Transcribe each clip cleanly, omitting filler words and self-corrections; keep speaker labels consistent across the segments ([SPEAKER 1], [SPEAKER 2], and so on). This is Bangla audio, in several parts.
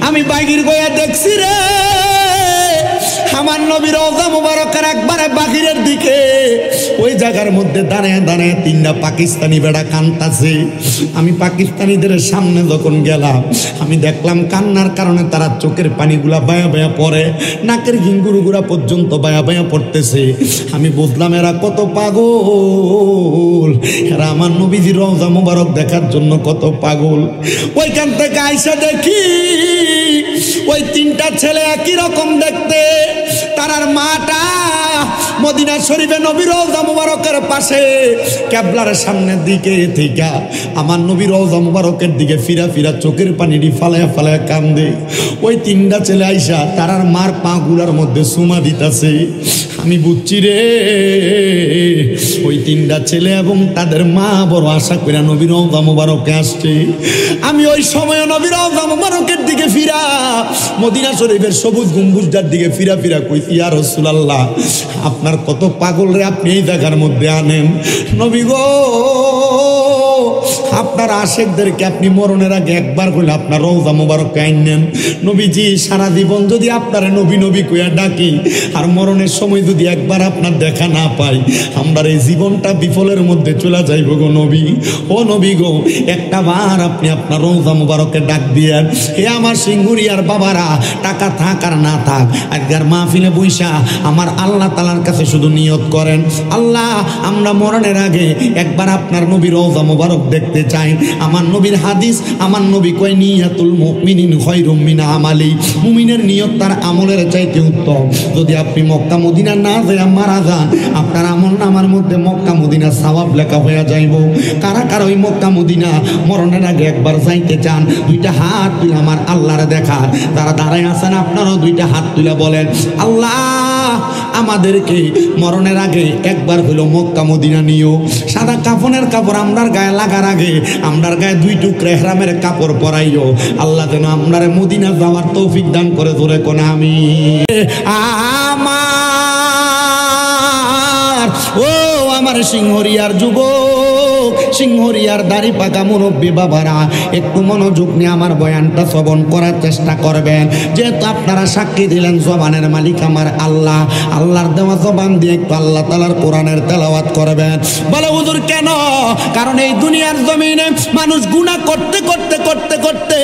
[SPEAKER 1] আমি বাহির গিয়ে দেখছি রে আমার নবী রওজা মুবারকের একবারে বাহিরের দিকে ওই জায়গার মধ্যে দাঁড়ায় দাঁড়ায় তিনটা পাকিস্তানি বেড়া কান্তাছে। আমি পাকিস্তানিদের সামনে যখন গেলাম আমি দেখলাম কান্নার কারণে তারা চোখের পানিগুলা বায়া বায়া পড়ে, নাকের ঘিঙ্গুরুগুলা পর্যন্ত বায়া বায়া পড়তেছে। আমি বুঝলাম এরা কত পাগল, এরা আমার নবীজি রওজা মুবারক দেখার জন্য কত পাগল। ওইখান থেকে আইসা দেখি ওই তিনটা ছেলে একই রকম দেখতে, তারার মাটা মদিনা শরীফে নবীর রওজা মুবারকের পাশে কেবলার সামনের দিকে থেকে আমার নবীর রওজা মুবারকের দিকে ফিরা ফিরা চোখের পানিটি ফালায়া ফালায়া কান্দে। ওই তিনটা ছেলে আইসা তারার মার পা গুলার মধ্যে সুমা দিতেছে। আমি বুঝছি রে ওই তিনটা ছেলে এবং তাদের মা বড় আশা করে নবীর রওজা মুবারকে আসছে। আমি ওই সময় নবীর রওজা মুবারকের দিকে ফিরা মদিনা শরীফের সবুজ গম্বুজটার দিকে ফিরা ফিরা কইছি, ইয়া রাসূলুল্লাহ আপনার কত পাগল রে আপনি এই জায়গার মধ্যে আনেন। নবী গো আপনার আশেকদেরকে আপনি মরণের আগে একবার কইলে আপনার রওজা মুবারকে আইনেন। নবীজি সারা জীবন যদি আপনারে নবী নবী কইয়া ডাকি আর মরণের সময় যদি একবার আপনার দেখা না পাই আমরা এই জীবনটা বিফলের মধ্যে চলে যাইব গো নবী। ও নবী গো একটা বার আপনি আপনার রওজা মুবারকে ডাক দিয়েন। হে আমার সিঙ্গুরিয়ার বাবারা, টাকা থাক আর না থাক আজকের মাহফিলে বইসা আমার আল্লাহ তাআলার কাছে শুধু নিয়ত করেন, আল্লাহ আমরা মরণের আগে একবার আপনার নবীর রওজা মুবারক দেখতে চাই। আমার নবীর হাদিস, আমার নবী কয় নিয়াতুল মুমিনিন খায়রুম মিন আমালি, মুমিনের নিয়ত তার আমলের চাইতে উত্তম। যদি আপনি মক্কা মদিনা না যায় মারা যান আপনার আমল নামার মধ্যে মক্কা মদিনা সওয়াব লেখা হয়ে যাইব। কারা কারা ওই মক্কা মদিনা মরণের আগে একবার যাইতে চান দুইটা হাত তুলে আমার আল্লাহরে দেখা, তারা দাঁড়ায় আছেন আপনারাও দুইটা হাত তুলে বলেন, আল্লাহ আমাদেরকে মরণের আগে একবার হলো মক্কা মদিনা নিও। সাদা কাফনের কাপড় আমরার গায়ে লাগার আগে আমরার গায়ে দুই টুকরা ইহরামের কাপড় পরাইও। আল্লাহ যেন আমরারে মদিনা যাওয়ার তৌফিক দান করে, জোরে কোন আমিন। আমার ও আমার সিংহরিয়ার যুবক, সিংহরিয়ার দাড়ি পাকা মুরব্বী বাবারা, একটু মনোযোগ নিয়ে আমার বয়ানটা শ্রবণ করার চেষ্টা করবেন। যেহেতু আপনারা সাক্ষী দিলেন জবানের মালিক আমার আল্লাহ, আল্লাহর দেওয়া জবান দিয়ে একটু আল্লাহ তাআলার কোরআনের তেলাওয়াত করবেন। বলে হুজুর কেন? কারণ এই দুনিয়ার জমিনে মানুষ গুনাহ করতে করতে করতে করতে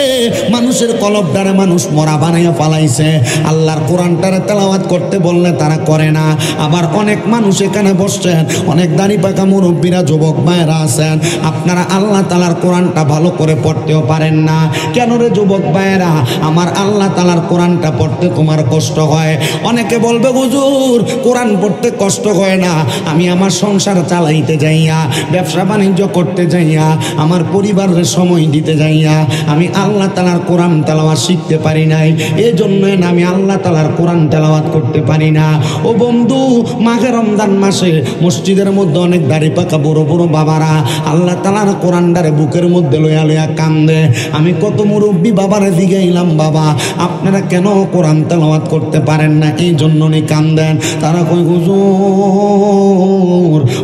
[SPEAKER 1] মানুষের কলবটারে মানুষ মরা বানাইয়া পালাইছে। আল্লাহর কোরআনটারে তেলাওয়াত করতে বললে তারা করে না। আবার অনেক মানুষ এখানে বসছেন, অনেক দাড়ি পাকা মুরব্বীরা যুবক ভাইয়েরা আছেন, আপনারা আল্লাহ তাআলার কোরআনটা ভালো করে পড়তেও পারেন না। কেন রে যুবক ভাইয়েরা? আমার আল্লাহ তাআলার কোরআনটা পড়তে তোমার কষ্ট হয়। অনেকে বলবে হুজুর কোরআন পড়তে কষ্ট হয় না, আমি আমার সংসার চালাইতে যাইয়া, ব্যবসা বাণিজ্য করতে যাইয়া, আমার পরিবারের সময় দিতে যাইয়া আমি আল্লাহ তাআলার কোরআন তেলাওয়াত শিখতে পারি নাই, এই জন্য আমি আল্লাহ তাআলার কোরআন তেলাওয়াত করতে পারি না। ও বন্ধু, মাঘে রমজান মাসে মসজিদের মধ্যে অনেক দাড়ি পাকা বড় বড় বাবারা আল্লাহ তাআলার কোরআনটারে বুকের মধ্যে লইয়া লইয়া কান্দে। আমি কত মুরব্বী বাবারে জিগাইলাম, বাবা আপনারা কেন কোরআন তেলাওয়াত করতে পারেন না? এই জন্য নি কান্দেন। তারা কই হুজুর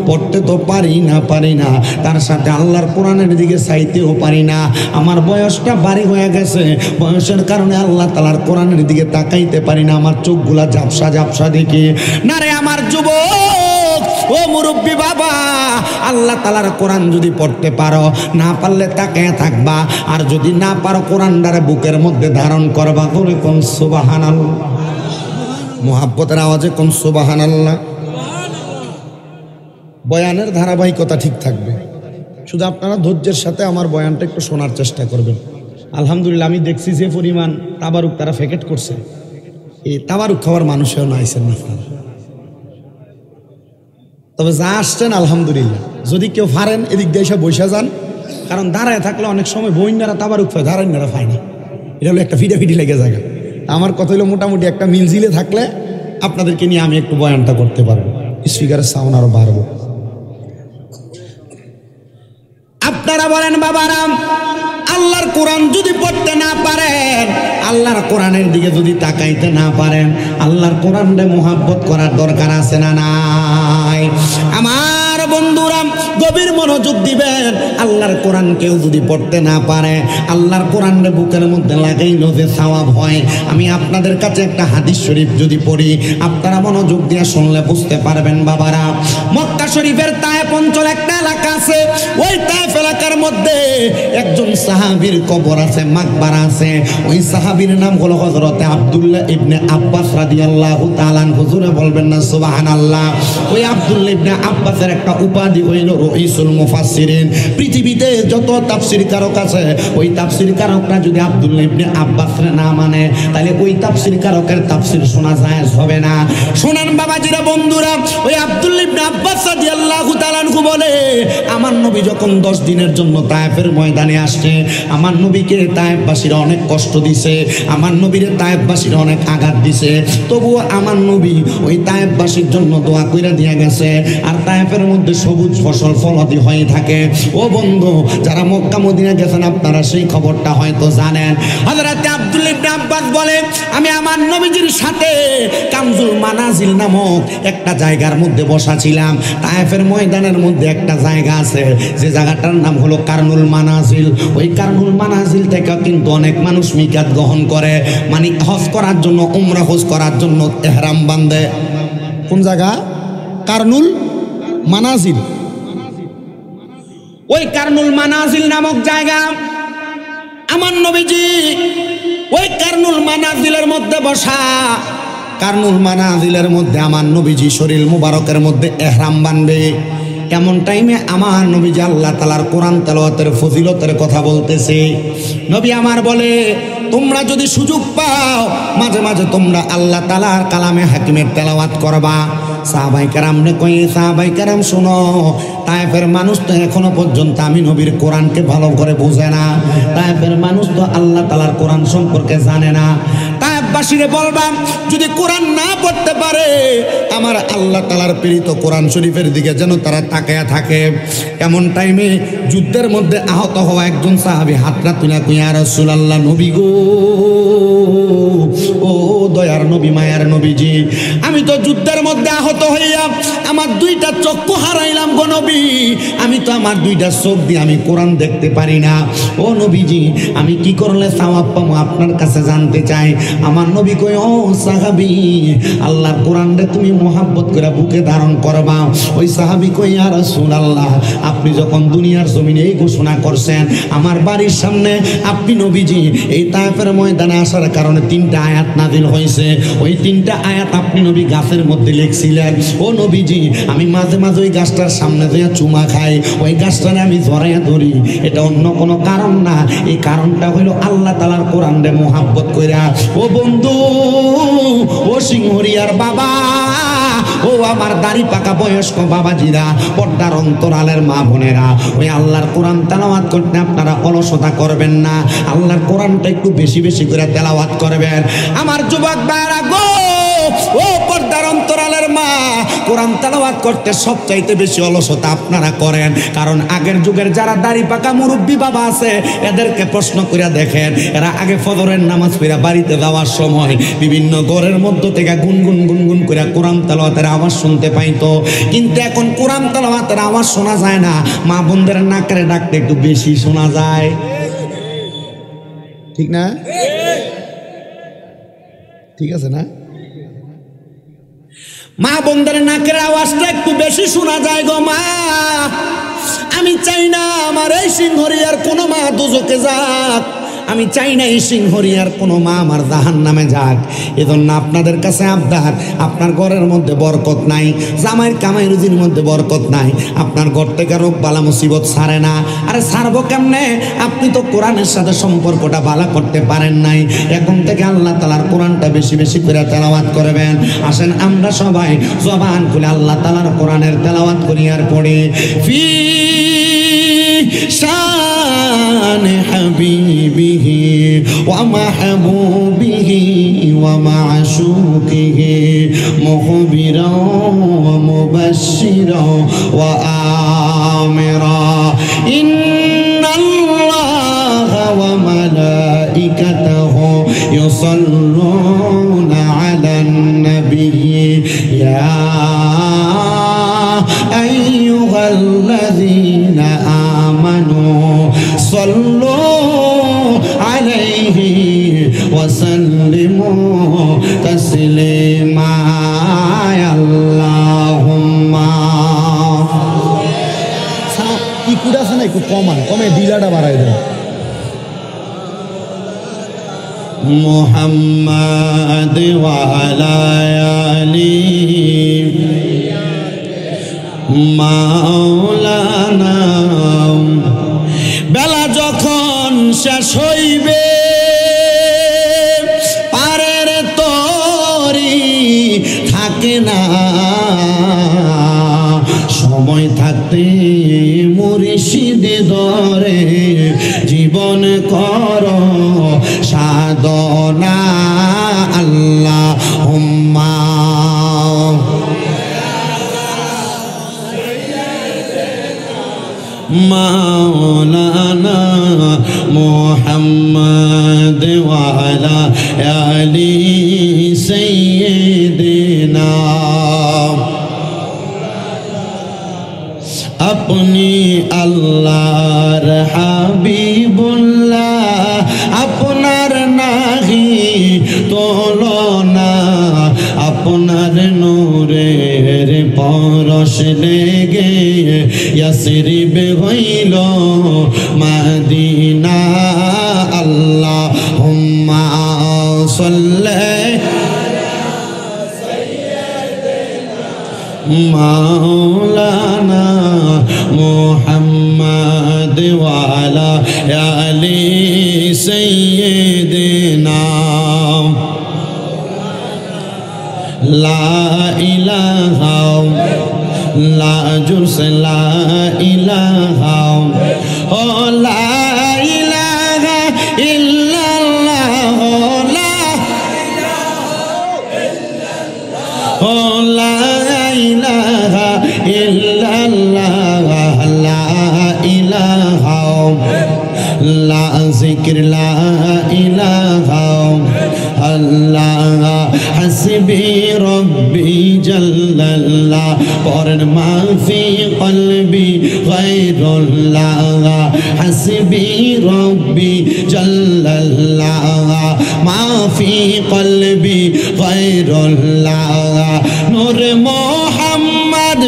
[SPEAKER 1] পড়তে তো পারি না, তার সাথে আল্লাহর কোরআনের দিকে চাইতেও পারি না। আমার বয়সটা বাড়ি হয়ে গেছে, বয়সের কারণে আল্লাহ তাআলার কোরআনের দিকে তাকাইতে পারি না, আমার চোখগুলা ঝাপসা ঝাপসা দেখি না রে আমার যুবক। ও মুরব্বী বাবা, আল্লাহ তাআলার কোরআন যদি পড়তে পারো, না পারলে তাকায় থাকবা, আর যদি না পারো কোরআনটারে বুকের মধ্যে ধারণ করবা। বলে কোন সুবহানাল্লাহ, মুহাব্বতের আওয়াজে কোন সুবহানাল্লাহ। বয়ানের ধারাবাহিকতা ঠিক থাকবে, শুধু আপনারা ধৈর্যের সাথে আমার বয়ানটা একটু শোনার চেষ্টা করবেন। আলহামদুলিল্লাহ আমি দেখছি যে পরিমাণ তাবারুক তারা প্যাকেট করছে, এই তাবারুক খাওয়ার মানুষেও না আইসেন না। তবে যা আসছেন আলহামদুলিল্লাহ, যদি কেউ পারেন এদিক দিয়ে এসে বসে যান, কারণ দাঁড়ায় থাকলে অনেক সময় বইনারা তাবারুক পায়, দাঁড়াইনারা পায় না। এটা হলো একটা ফিটাফিটি লেগে জায়গা। আমার কথা হলো মোটামুটি একটা মিলজিলে থাকলে আপনাদেরকে নিয়ে আমি একটু বয়ানটা করতে পারবো, স্পিকারের সাউন্ড আরো বাড়বো। আপনারা বলেন বাবারাম, আল্লাহর কোরআন যদি পড়তে না পারেন, আল্লাহর কোরআনের দিকে যদি তাকাইতে না পারেন, আল্লাহর কোরআনকে মুহাব্বত করার দরকার আছে না নাই? আমার বন্ধুরা গভীর মনোযোগ দিবেন। আল্লাহর কোরআন কেউ যদি পড়তে না পারে, আল্লাহর কোরআনের বুকের মধ্যে লাগাইল যে সওয়াব হয়। আমি আপনাদের কাছে একটা হাদিস শরীফ যদি পড়ি, আপনারা মনোযোগ দিয়ে শুনলে বুঝতে পারবেন বাবারা। মক্কা শরীফের তায়েফ অঞ্চল একটা এলাকা আছে, ওই তায়েফ এলাকার মধ্যে একজন সাহাবীর কবর আছে, মাকবারা আছে। ওই সাহাবীর নাম হলো হযরতে আব্দুল্লাহ ইবনে আব্বাস রাদিয়াল্লাহু তাআলা। হুজুরে বলবেন না সুবহানাল্লাহ। ওই আব্দুল্লাহ ইবনে আব্বাসের একটা উপাধি হইল রাইসুল মুফাসসিরিন। পৃথিবীতে যত তাফসীর কারক আছে, ওই তাফসীর কারকরা যদি আব্দুল্লাহ ইবনে আব্বাসের না মানে, তাহলে ওই তাফসীর কারকের তাফসীর শোনা যায় হবে না। শুনেন বাবাজিরা, বন্ধুরা, ওই আব্দুল্লাহ ইবনে আব্বাস রাদিয়াল্লাহু তাআলা বলে, আমার নবী যখন 10 দিনের জন্য তায়েফের ময়দানে আসছে, আমার নবীকে তায়েফবাসীরা অনেক কষ্ট দিছে, আমার নবীর তায়েফবাসীরা অনেক আঘাত দিছে, তবুও আমার নবী ওই তায়েফবাসীর জন্য দোয়া কইরা দিয়ে গেছে। আর তায়েফের মধ্যে সবুজ ফসল ফলাদি হয়ে থাকে। ও বন্ধু, যারা মক্কা মদিনা গেছেন আপনারা সেই খবরটা হয়তো জানেন। হযরত আব্দুল্লাহ ইবনে আব্বাস বলে, আমি আমার নবীজির সাথে কামজুল মানাজিল নামক একটা জায়গার মধ্যে বসা ছিলাম। তায়েফের ময়দানের মধ্যে একটা জায়গা আছে, যে জায়গাটার নাম হলো কারনুল মানাজিল। ওই কারনুল মানাজিল থেকে কিন্তু অনেক মানুষ মিকাত গ্রহণ করে, মানে হজ করার জন্য, উমরা হজ করার জন্য ইহরাম বাঁধে। কোন জায়গা? কারনুল মানাজিল। ওই কারনুল মানাজিল নামক জায়গা, আমার নবীজি ওই কারনুল মানাজিলের মধ্যে বসা। কারনুল মানাজিলের মধ্যে আমার নবীজি শরীর মুবারকের মধ্যে ইহরাম বাঁধবে। এমন টাইমে আমার নবীজি আল্লাহ তাআলার কোরআন তেলাওয়াতের ফজিলতের কথা বলতেছে। নবী আমার বলে, তোমরা যদি সুযোগ পাও, মাঝে মাঝে তোমরা আল্লাহ তাআলার কালামে হাকিমের তেলাওয়াত করবা। সাহাবায়ে কেরামরে কই, সাহাবায়ে কেরাম শোনো, তায়েফের মানুষ তো এখনো পর্যন্ত আমি নবীর কোরআনকে ভালো করে বোঝে না। তায়েফের মানুষ তো আল্লাহ তাআলার কোরআন সম্পর্কে জানে না। তায়েফবাসীরে বলবাম, যদি কোরআন না পড়তে পারে, আমার আল্লাহ তাআলার প্রেরিত কোরআন শরীফের দিকে যেন তারা তাকায়া থাকে। এমন টাইমে যুদ্ধের মধ্যে আহত হওয়া একজন সাহাবী হাতটা তুলে কই, ইয়া রাসূলুল্লাহ, নবী গো, ও দয়ার নবী, মায়ার নবীজি, আমি তো যুদ্ধের মধ্যে আহত হইয়া আমার 2টা চক্ষু হারাইলাম গো নবী। আমি তো আমার 2টা চোখ দিয়ে আমি কোরআন দেখতে পারি না। ও নবীজি, আমি কি করলে সওয়াব পাবো আপনার কাছে জানতে চাই। আমার নবী কই, ও সাহাবী, আল্লাহর কোরআনরে তুমি মোহাব্বত করে বুকে ধারণ করবা। ওই সাহাবী কই, ইয়া রাসূলুল্লাহ, আপনি যখন দুনিয়ার জমিনে এই ঘোষণা করছেন, আমার বাড়ির সামনে আপনি নবীজি এই তায়েফের ময়দানে আসার কারণে 3টা আয়াত নাযিল হয়েছে। ওই 3টা আয়াত আপনি নবী গাছের মধ্যে লিখছিলেন। ও নবীজি, আমি মাঝে মাঝে ওই গাছটার সামনে যেয়ে চুমা খাই, ওই গাছটারে আমি জড়াইয়া ধরি। এটা অন্য কোনো কারণ না, এই কারণটা হইল আল্লাহ তাআলার কোরআনরে মোহাব্বত কইরা। ও বন্ধু, ও সিংহরিয়ার বাবা, ও আমার দাড়ি পাকা বয়স্ক বাবাজিরা, পর্দার অন্তরালের মা বোনেরা, ওই আল্লাহর কোরআন তেলাওয়াত করতে আপনারা অলসতা করবেন না। আল্লাহর কোরআনটা একটু বেশি বেশি করে তেলাওয়াত করবেন। আমার যুবক ভাইরা গো, ও পর্দার অন্তরালের মা, কোরআন তেলাওয়াত করতে সবচাইতে বেশি অলসতা আপনারা করেন। কারণ আগের যুগের যারা দাড়ি পাকা মুরব্বী বাবা আছে, এদেরকে প্রশ্ন করে দেখেন, এরা আগে ফজরের নামাজ পড়া বাড়িতে যাওয়ার সময় বিভিন্ন ঘরের মধ্য থেকে গুনগুন গুনগুন করে কোরআন তেলাওয়াতের আওয়াজ শুনতে পাইতো। কিন্তু এখন কোরআন তেলাওয়াতের আওয়াজ শোনা যায় না, মা বোনদের নাকের ডাকতে একটু বেশি শোনা যায়। ঠিক না? ঠিক আছে না? মা বোনদের নাকের আওয়াজটা একটু বেশি শোনা যায় গো মা। আমি চাই না আমার এই সিংহরিয়ার কোনো মা দোজখে যাক, আমি চাই না এই সিংহরিয়ার কোনো মা আমার জাহান্নামে যাক। এজন্য আপনাদের কাছে আবদার, আপনার ঘরের মধ্যে বরকত নাই, জামাইয়ের কামাই রুজির মধ্যে বরকত নাই, আপনার ঘর থেকে রোগ বালা মুসিবত ছাড়ে না। আরে ছাড়বো কেমনে? আপনি তো কোরআনের সাথে সম্পর্কটা ভালো করতে পারেন নাই। এখন থেকে আল্লাহ তাআলার কোরআনটা বেশি বেশি করে তেলাওয়াত করবেন। আসেন আমরা সবাই জবান খুলে আল্লাহ তাআলার কোরআনের তেলাওয়াত করি আর পড়ি। ফি শান হাবিবিহি ওয়া মাহবুবিহি ওয়া মা'শুকিহি মুখবিরাও ওয়া মুবাশশিরাও ওয়া আমিরা। ইন্নাল্লাহা ওয়া মালাইকাতাহু ইউসাল্লুনা আলান নাবিয়্যি ইয়া আইয়ুহাল্লাযী وسلموا تسليما اللهم ইকুড আছে না একটু কমে ডিলাটা বাড়াই দেন মুহাম্মাদ ওয়া আলা আলিহি মাওলানা বেলা যখন শেষ হইবে পারের তরি থাকে না সময় থাকতে মুর্শিদে ধরে জীবন কর সাধনা আল্লাহুম্মা মাওলানা মুহাম্মদ ওয়া আলা আলি সাইয়্যিদিনা আপনি আল্লাহর হাবিবুল্লাহ আপনার নাহি তুলনা আপনার নূরের পরশ লেগে ইয়াসরিব হইল মদিনা আল্লাহুম্মা সাল্লি মাওলানা মুহাম্মদ ওয়া আলা আলি সাইয়্যিদিনা লা ইলাহা লা জুরস লা ইলাহা ও লা ইলাহা ইল্লাল্লাহ লা ও লা ইলাহা ইল্লাল্লাহ লা ইলাহা লা যিকর লা ইলাহা আল্লাহ হাসবি রব্বি জাল্লাল্লাহ পরের মাফি কলবি গায়রুল্লাহ হাসবি রব্বি জাল্লাল্লাহ মাফি কলবি গায়রুল্লাহ নূর মুহাম্মদ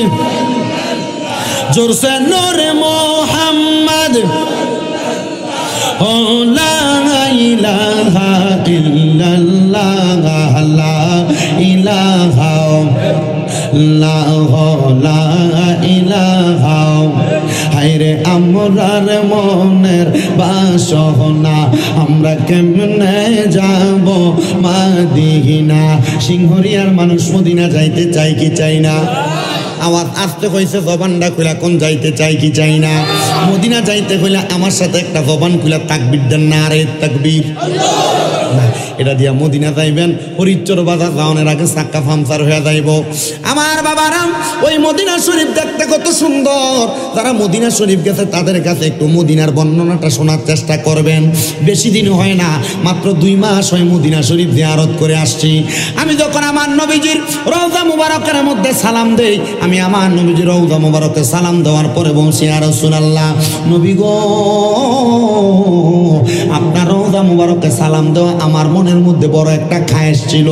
[SPEAKER 1] জোরসে নূর মুহাম্মদ ও লা ইলাহা ইল্লাল্লাহ লা ইলাহা লা ইলাহা হায়রে আমরার মনের বাসনা আমরা কেমনে যাব মদিনা সিংহরিয়ার মানুষ মদিনা যাইতে চাই কি চাই না আওয়াজ আসতে কইছে জবানটা খুলা কোন যাইতে চাই কি চাই না মদিনা যাইতে কইলে আমার সাথে একটা জবান খুলা তাকবীর দেন না রে তাকবীর না এটা দিয়া মদিনা যাইবেন হরিচর বাজার যাওয়ার আগে চাক্কা পাংচার হয়ে যাইব আমার বাবারা ওই মদিনা শরীফ দেখতে কত সুন্দর যারা মদিনা শরীফ গেছে তাদের কাছে একটু মদিনার বর্ণনাটা শোনার চেষ্টা করবেন বেশি দিন হয় না মাত্র 2 মাস হয় মদিনা শরীফ জিয়ারত করে আসছি আমি যখন আমার নবীজির রওজা মুবারকের মধ্যে সালাম দেই আমি আমার নবীজির রওজা মুবারকে সালাম দেওয়ার পরে বলছি ইয়া রাসূলুল্লাহ নবী গো আপনার রওজা মুবারকে সালাম দেওয়া আমার মনের মধ্যে বড় একটা খায়েশ ছিল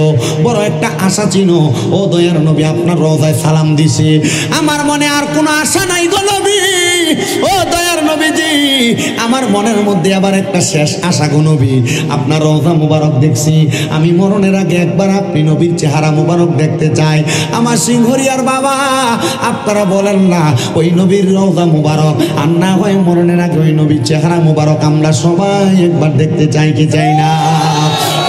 [SPEAKER 1] বড় একটা আশা ছিল ও দয়ার নবী আপনার রওজায় সালাম দিছি আমার মনে আর কোনো আশা নাই গো নবী ও দয়ার নবীজি আমার মনের মধ্যে আবার একটা শেষ আশা গো নবী আপনার রওজা মুবারক দেখছি আমি মরণের আগে একবার আপনি নবীর চেহারা মুবারক দেখতে চাই আমার সিংহরিয়ার বাবা আপনারা বলেন না ওই নবীর রওজা মুবারক আর না হয় মরণের আগে ওই নবীর চেহারা মুবারক আমরা সবাই একবার দেখতে চাই কি চাই না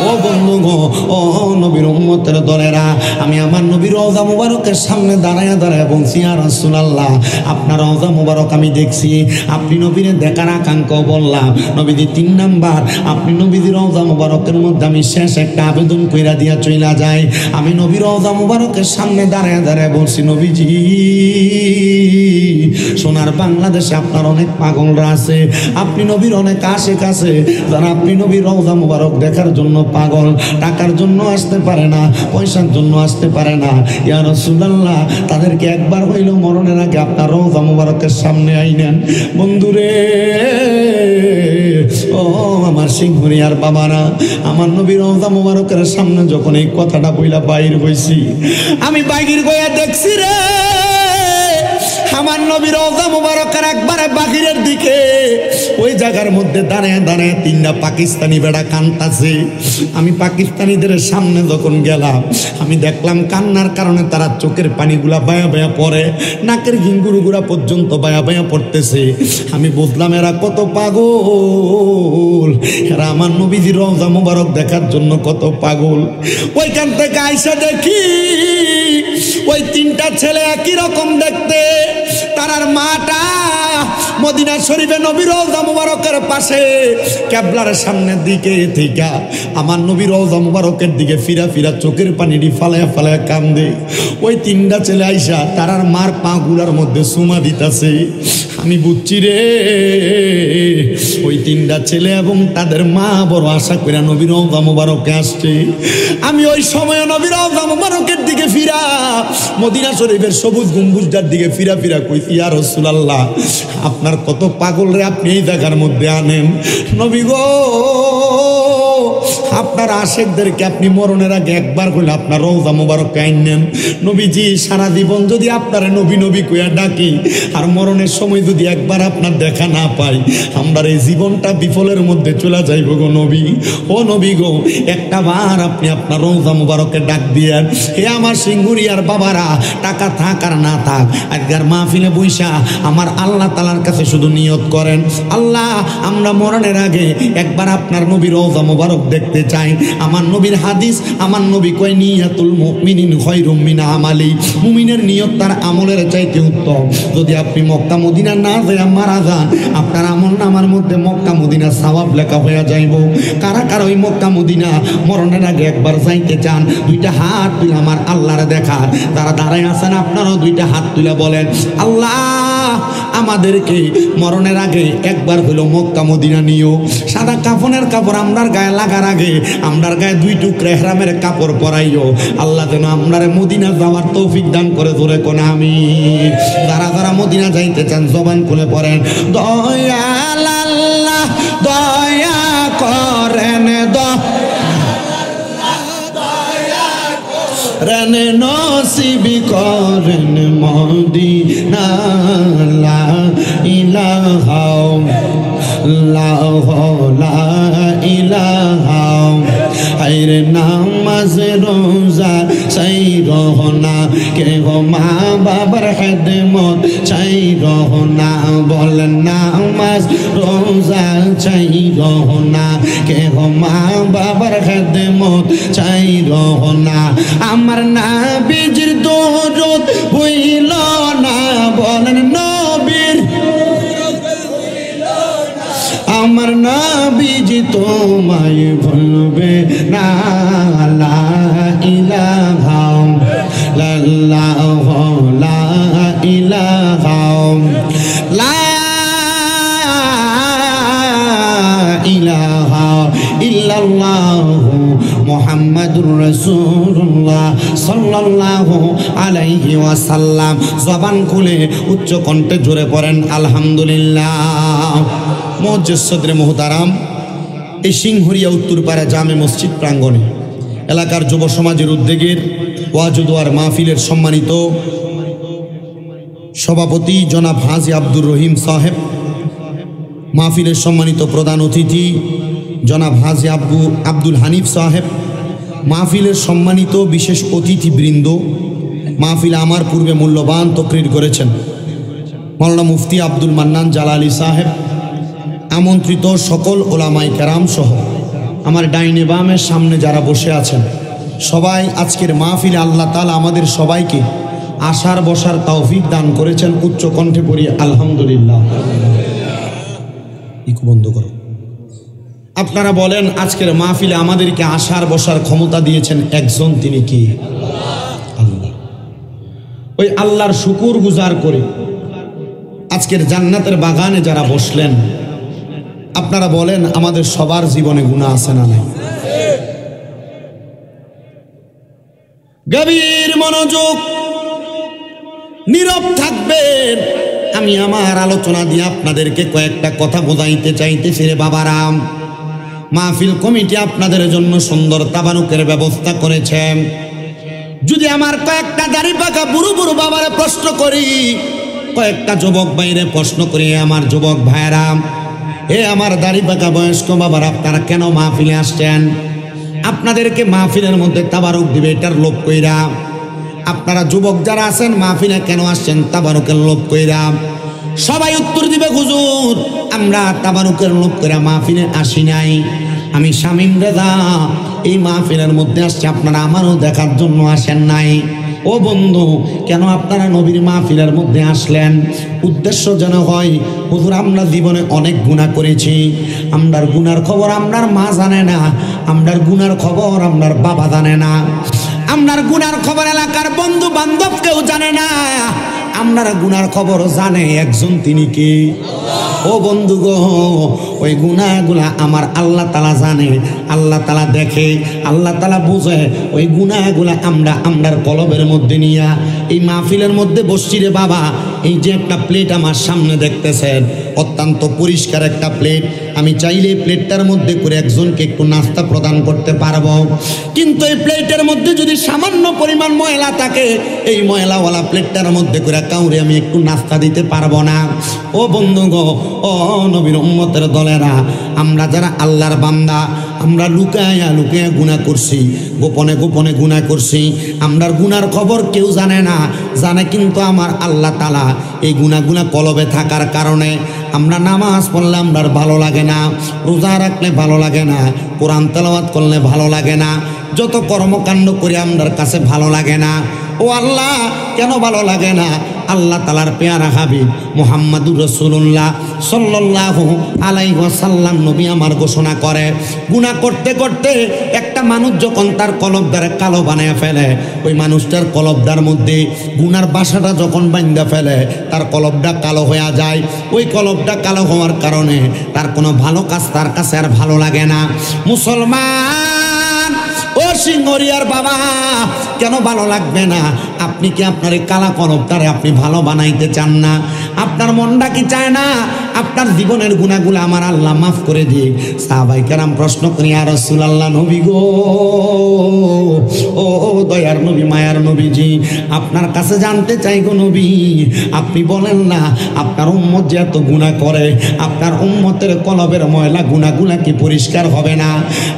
[SPEAKER 1] ও বন্ধু গো ও নবীর উম্মতের দলেরা আমি আমার নবীর রওজা মুবারকের সামনে দাঁড়ায় দাঁড়ায় বলছি ইয়া রাসূলুল্লাহ আপনার রওজা মুবারক আমি দেখছি আপনি নবীরে দেখার আকাঙ্ক্ষা বললাম নবীজি 3 নাম্বার আপনি নবীর রওজা মুবারকের মধ্যে আমি শেষ একটা আবেদন কইরা দিয়া চইলা যাই আমি নবীর রওজা মুবারকের সামনে দাঁড়ায় দাঁড়ায় বলছি নবীজি সোনার বাংলাদেশে আপনার অনেক পাগলরা আছে আপনি নবীর অনেক আশেক আছে যারা আপনি নবীর রওজা মুবারক দেখার জন্য পাগল, টাকার জন্য আসতে পারে না, পয়সার জন্য আসতে পারে না। ইয়া রাসূলুল্লাহ, তাদেরকে একবার হইল মরণের আগে আপনার রওজা মুবারকের সামনে আইনেন। বন্ধুরে, ও আমার সিংহরিয়ার বাবারা, আমার নবী রওজা মুবারকের সামনে যখন এই কথাটা বইলা বাইর হইছি, আমি বাইরের গয়া দেখছি রে, আমার নবী রওজা মুবারকের একবারে বাহিরের দিকে ওই জায়গার মধ্যে দাঁড়ায় দাঁড়ায় তিনটা পাকিস্তানি বেড়া কান্তাছে। আমি পাকিস্তানিদের সামনে যখন গেলাম, আমি দেখলাম কান্নার কারণে তারা চোখের পানিগুলা বায়া বায়া পড়ে, নাকের ঘিঙ্গুরুগুলা পর্যন্ত বায়া বায়া পড়তেছে। আমি বুঝলাম এরা কত পাগল, এরা আমার নবীজির রওজা মুবারক দেখার জন্য কত পাগল। ওইখান থেকে আইসা দেখি ওই তিনটা ছেলে একই রকম দেখতে, তারার মাটা মদিনা শরীফে নবী রওজা মুবারকের পাশে কেবলার সামনের দিকে থেকে আমার নবী রওজা মুবারকের দিকে ফিরা ফিরা চোখের পানিটি ফালায়া ফালায়া কান্দে। ওই তিনটা ছেলে আইসা তারার মার পা গুলার মধ্যে সুমা দিতাছে। আমি বুঝছি রে, ওই তিনটা ছেলে এবং তাদের মা বড় আশা করে নবী রওজা মুবারকে আসছে। আমি ওই সময় নবী রওজা মুবারকের দিকে ফিরা মদিনা শরীফের সবুজ গম্বুজটার দিকে ফিরা ফিরা কইছি, ইয়া রাসূলুল্লাহ, আপনার কত পাগল রে আপনি এই জায়গার মধ্যে আনেন। নবী গো, আপনার আশেকদেরকে আপনি মরণের আগে একবার কইলে আপনার রওজা মুবারক আইনেন। নবীজি, সারা জীবন যদি আপনার নবী নবী কইয়া ডাকি আর মরণের সময় যদি একবার আপনার দেখা না পাই, আমরা এই জীবনটা বিফলের মধ্যে চলে যাইব গো নবী। ও নবী গো, একটা বার আপনি আপনার রওজা মুবারকে ডাক দিয়েন। হে আমার সিঙ্গুরিয়ার বাবারা, টাকা থাক আর না থাক, আজকের মাহফিলে বইসা আমার আল্লাহ তাআলার কাছে শুধু নিয়ত করেন, আল্লাহ আমরা মরণের আগে একবার আপনার নবীর রওজা মুবারক দেখতে চাই। আমার নবীর হাদিস, আমার নবী কয় নিয়াতুল মুমিনিন খায়রুম মিন আমালি, মুমিনের নিয়ত তার আমলের চাইতে উত্তম। যদি আপনি মক্কা মদিনা না যায় মারা যান, আপনার আমল নামার মধ্যে মক্কা মদিনার সওয়াব লেখা হয়ে যাইব। কারা কারা ওই মক্কা মদিনা মরণের আগে একবার যাইতে চান? দুইটা হাত তুলে আমার আল্লাহর দেখা যারা দাঁড়ায় আছেন, আপনারাও দুইটা হাত তুলে বলেন, আল্লাহ আমাদেরকে মরণের আগে একবার হলো মক্কা মদিনা নিও। সাদা কাফনের কাপড় আমরার গায়ে লাগার আগে আমরার গায়ে দুই টুকরা ইহরামের কাপড় পরাইও। আল্লাহ যেন আমরারে মদিনা যাওয়ার তৌফিক দান করে, ধরে কোন আমিন। যারা যারা মদিনা যাইতে চান জবান খুলে পড়েন, দয়াল আল্লাহ দয়া করেন, দয়া নসিব করেন মদিনা। লা ইলাহা লা ইলাহা হায়রে নামাজ রোজা চাই রহনা, কে গো মা বাবার খেদমত চাই রহনা, বলেন নামাজ রোজা চাই রহনা, কে গো মা বাবার খেদমত চাই রহনা। আমার নবীজির দরুদ হইল না, বলেন নবীর, আমার নবীজি তোমায় ভুলবে না। লা ইলাহা ইল্লাল্লাহু লা ইলাহা লা ইলাহা ইল্লাল্লাহু মুহাম্মাদুর রাসূলুল্লাহ সাল্লাল্লাহু আলাইহি ওয়াসাল্লাম। জবান খুলে উচ্চ কণ্ঠে জোরে পড়েন আলহামদুলিল্লাহ। মুআজ্জিজ সদরে মুহতারাম, এই সিংহরিয়া উত্তরপাড়া জামে মসজিদ প্রাঙ্গণে এলাকার যুব সমাজের উদ্যোগের ওয়াজ ও দোয়ার মাহফিলের সম্মানিত সভাপতি জনাব হাজী আব্দুর রহিম সাহেব, মাহফিলের সম্মানিত প্রধান অতিথি জনাব হাজী আব্দুল হানিফ সাহেব, মাহফিলের সম্মানিত বিশেষ অতিথিবৃন্দ, মাহফিলে আমার পূর্বে মূল্যবান তকরির করেছেন মাওলানা মুফতি আব্দুল মান্নান জালালি সাহেব, আমন্ত্রিত সকল ওলামায়ে কেরাম সহ আমার ডাইনে বামের সামনে যারা বসে আছেন সবাই, আজকের মাহফিলে আল্লাহ তাআলা আমাদের সবাইকে আসার বসার তৌফিক দান করেছেন। উচ্চ কণ্ঠে পড়ি আলহামদুলিল্লাহ। ইকু বন্ধ করো। আপনারা বলেন, আজকের মাহফিলে আমাদেরকে আসার বসার ক্ষমতা দিয়েছেন একজন, তিনি কি? আল্লাহ। ওই আল্লাহর শুকর গুজার করে আজকের জান্নাতের বাগানে যারা বসলেন, আপনারা বলেন আমাদের সবার জীবনে গুনাহ আছে না নাই? গভীর মনোযোগ, নীরব থাকবেন। আমি আমার আলোচনা দিয়ে আপনাদেরকে কয়েকটা কথা বোঝাইতে চাইতেছি রে বাবারাম। মাহফিল কমিটি আপনাদের জন্য সুন্দর তাবারুকের ব্যবস্থা করেছে। যদি আমার কয়েকটা দাড়ি পাকা বুড়ো বুড়ো বাবারে প্রশ্ন করি, কয়েকটা যুবক ভাইরে প্রশ্ন করি, আমার যুবক ভাইরা, আমার দাড়ি পাকা বয়স্ক বাবারা, আপনারা কেন মাহফিলে আসছেন? আপনাদেরকে মাহফিলের মধ্যে তাবারুক দিবে এটার লোভ কইরা। আপনারা যুবক যারা আছেন মাহফিলে কেন আসছেন? তাবারুকের লোভ কইরা। সবাই উত্তর দিবে, হুজুর আমরা তাবারুকের লোভ কইরা মাহফিলে আসি নাই, আমি শামীম রেজা এই মাহফিলের মধ্যে আসছি, আপনারা আমারও দেখার জন্য আসেন নাই। ও বন্ধু, কেন আপনারা নবীর মাহফিলের মধ্যে আসলেন? উদ্দেশ্য যেন হয়, হুজুর আমরা জীবনে অনেক গুনাহ করেছি, আমরার গুনার খবর আমরার মা জানে না, আমরার গুনার খবর আমরার বাবা জানে না, আমরার গুনার খবর এলাকার বন্ধু বান্ধব কেউ জানে না, আমরার গুনার খবর জানে একজন, তিনি কি? ও বন্ধু গো, ওই গুনাহগুলা আমার আল্লাহ তাআলা জানে, আল্লাহ তাআলা দেখে, আল্লাহ তাআলা বুঝে। ওই গুনাহগুলা আমরার কলবের মধ্যে নিয়া এই মাহফিলের মধ্যে বসছি রে বাবা। এই যে একটা প্লেট আমার সামনে দেখতেছেন, অত্যন্ত পরিষ্কার একটা প্লেট, আমি চাইলে প্লেটটার মধ্যে করে একজনকে একটু নাস্তা প্রদান করতে পারবো, কিন্তু এই প্লেটের মধ্যে যদি সামান্য পরিমাণ ময়লা থাকে, এই ময়লাওয়ালা প্লেটটার মধ্যে করে কাউরে আমি একটু নাস্তা দিতে পারবো না। ও বন্ধু গো, ও নবীর উম্মতের দলেরা, আমরা যারা আল্লাহর বান্দা, আমরা লুকায়া লুকায়া গুনাহ করছি, গোপনে গোপনে গুনাহ করছি, আমরার গুনার খবর কেউ জানে না, জানে কিন্তু আমার আল্লাহ তাআলা। এই গুনাহগুলা কলবে থাকার কারণে আমরা নামাজ পড়লে আমরার ভালো লাগে না, রোজা রাখলে ভালো লাগে না, কোরআন তেলাওয়াত করলে ভালো লাগে না, যত কর্মকাণ্ড করে আমরার কাছে ভালো লাগে না। ও আল্লাহ, কেন ভালো লাগে না? আল্লাহ তাআলার পেয়ারা হাবিব মুহাম্মাদুর রাসূলুল্লাহ সাল্লাল্লাহু আলাইহি ওয়াসাল্লাম নবী আমার ঘোষণা করে, গুনাহ করতে করতে একটা মানুষ যখন তার কলবদারে কালো বানায় ফেলে, ওই মানুষটার কলবদার মধ্যে গুনার বাসাটা যখন বাঁধা ফেলে, তার কলবটা কালো হয়ে যায়। ওই কলবটা কালো হওয়ার কারণে তার কোনো ভালো কাজ তার কাছে আর ভালো লাগে না। মুসলমান, ও সিংহরিয়ার বাবা, কেন ভালো লাগবে না? আপনি কি আপনার এই কালা কলবটারে আপনি ভালো বানাইতে চান না? আপনার মনটা কি চায় না আপনার জীবনের গুনাহগুলো আমার আল্লাহ মাফ করে দিক? সাহাবায়ে কেরাম প্রশ্ন করি, ইয়া রাসূলুল্লাহ, নবী গো, ও দয়ার নবী, মায়ার নবীজি, আপনার কাছে জানতে চাই গো নবী, আপনি বলেন না আপনার উম্মত যে এত গুনাহ করে, আপনার উম্মতের কলবের ময়লা গুনাহগুলা কি পরিষ্কার হবে না?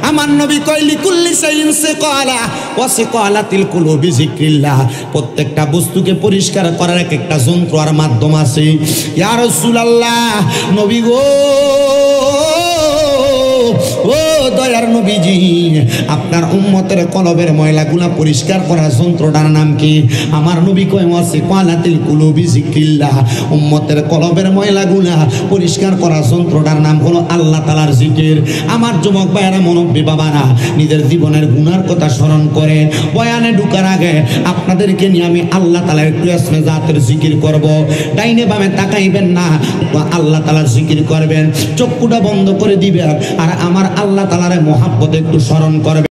[SPEAKER 1] আমার নবী কইলি কুল্লি শাইইন সিকালা ওয়া সিকালাতিল কুলুবি যিকরিল্লাহ, প্রত্যেকটা বস্তুকে পরিষ্কার করার এক একটা যন্ত্র আর মাধ্যম আছে। ইয়া রাসূলুল্লাহ, নবী গো, ও দয়ার নবীজি, আপনার উম্মতের কলবের ময়লাগুলা পরিষ্কার করার যন্ত্রটার নাম কি? আমার নবী কয়, ওয়াসিকালাতিল কুলুবি যিকরিল্লাহ, উম্মতের কলবের ময়লাগুলা পরিষ্কার করার যন্ত্রটার নাম হলো আল্লাহ তাআলার জিকির। আমার যুবক ভাইয়েরা, মুরব্বী বাবারা, নিজের জীবনের গুনার কথা স্মরণ করে বয়ানে ঢুকার আগে আপনাদেরকে নিয়ে আমি আল্লাহ তাআলার একটু ইসমে জাতের জিকির করব। ডাইনে বামে তাকাইবেন না, আল্লাহ তাআলার জিকির করবেন, চক্ষুটা বন্ধ করে দিবেন, আর আমার আল্লাহ তাআলার মহব্বত একটু স্মরণ করবেন।